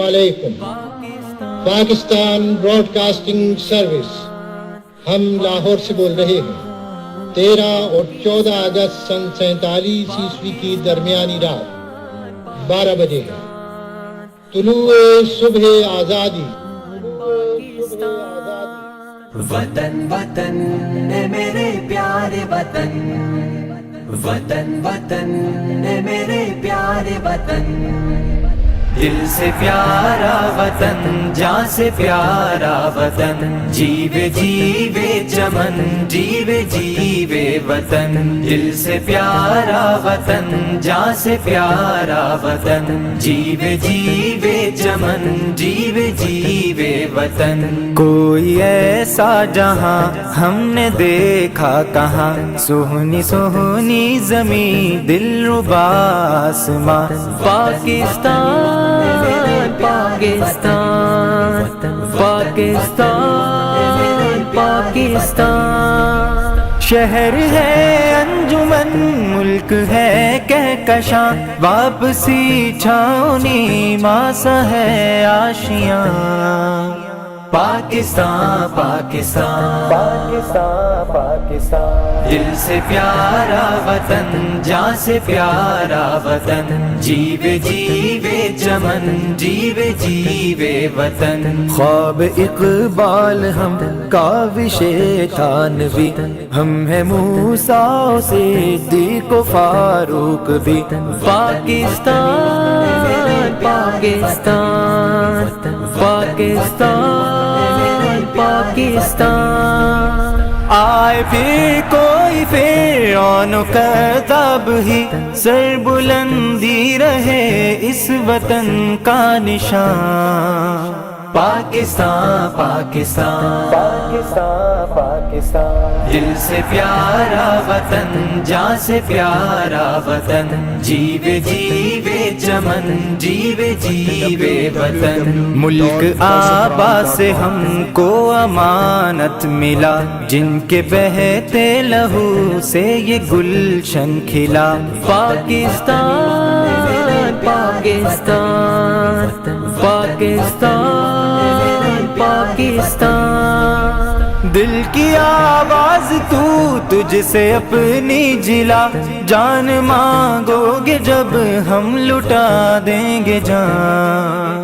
علیکم۔ Pakistan Broad casting service, ہم لاہور سے بول رہے ہیں۔ 13 اور 14 اگست سن 47 عیسوی کی درمیانی رات 12 بجے ہے۔ طلوع صبح آزادی۔ وطن وطن اے میرے پیارے وطن، وطن وطن اے میرے پیارے وطن، دل سے پیارا وطن، جان سے پیارا وطن، جیوے جیوے چمن، جیوے جیوے وطن، دل سے پیارا وطن، جان سے پیارا وطن، جیوے جیوے چمن، جیوے جیوے وطن۔ کوئی ایسا جہاں ہم نے دیکھا کہاں، سہنی سہنی زمین، دل ربا آسماں، پاکستان پاکستان پاکستان پاکستان، شہر ہے انجمن، ملک ہے کہکشاں، واپسی چھاؤنی ماسا ہے آشیاں، پاکستان پاکستان پاکستان پاکستان، دل سے پیارا وطن، جان سے پیارا وطن، جیوے جیوے چمن، جیوے جیوے وطن۔ خواب اقبال ہم کاوش تھانوی، ہم ہیں موسیٰ صدیق و فاروق بھی، پاکستان پاکستان پاکستان پاکستان، آئے پھر کوئی فرعون و کذاب ہی، سر بلندی رہے اس وطن کا نشان، پاکستان پاکستان پاکستان پاکستان، دل سے پیارا وطن، جان سے پیارا وطن، جیوے جیوے چمن، جیوے جیوے وطن۔ ملک آبا سے ہم کو امانت ملا، جن کے بہتے لہو سے یہ گلشن کھلا، پاکستان پاکستان پاکستان پاکستان، دل کی آواز تو تجھ سے اپنی جلا، جان مانگو گے جب ہم لٹا دیں گے جان،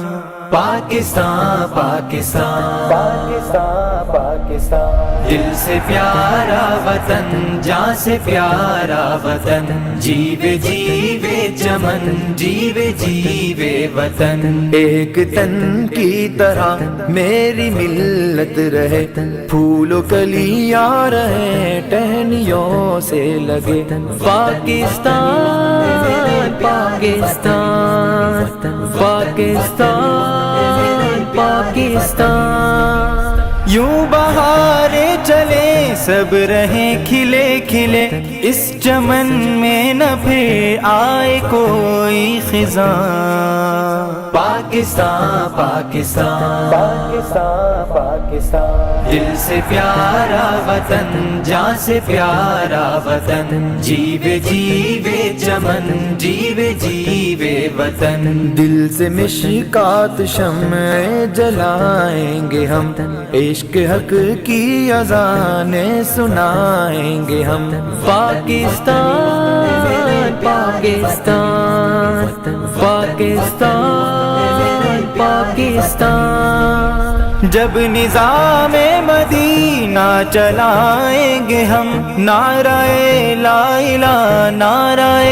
پاکستان پاکستان پاکستان پاکستان، دل سے پیارا وطن، جان سے پیارا وطن، جیوے جیوے چمن، جیوے جیوے وطن۔ ایک تن کی طرح میری ملت رہے، پھول و کلیاں رہے، ٹہنیوں سے لگے، پاکستان پاکستان پاکستان پاکستان، یوں بہاریں چلے سب رہیں کھلے کھلے، اس چمن میں نہ پھر آئے کوئی خزاں، پاکستان پاکستان پاکستان پاکستان، دل سے پیارا وطن، جان سے پیارا وطن، جیوے جیوے چمن، جیوے جیوے وطن، دل سے مشکات شمع جلائیں گے ہم، عشق حق کی اذانیں سنائیں گے ہم، پاکستان پاکستان پاکستان پاکستان، جب نظام مدینہ چلائیں گے ہم، نعرہ لا الہ نعرہ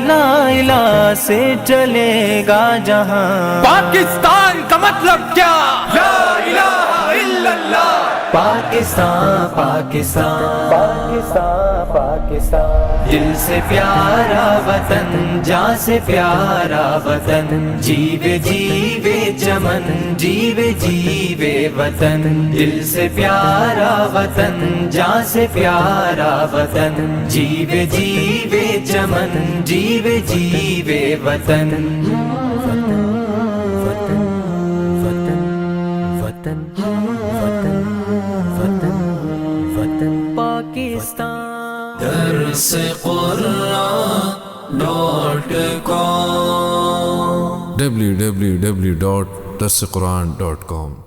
لا الہ سے چلے گا جہاں، پاکستان کا مطلب کیا؟ لا الہ الا اللہ۔ پاکستان پاکستان پاکستان پاکستان، دل سے پیارا وطن، جان سے پیارا وطن، جیوے جیوے چمن، جیوے جیوے وطن، دل سے پیارا وطن، جان سے پیارا وطن، جیوے جیوے چمن، جیوے جیوے وطن، پاکستان۔ درس قرآن.com www.درسقرآن.com www.darsequran.com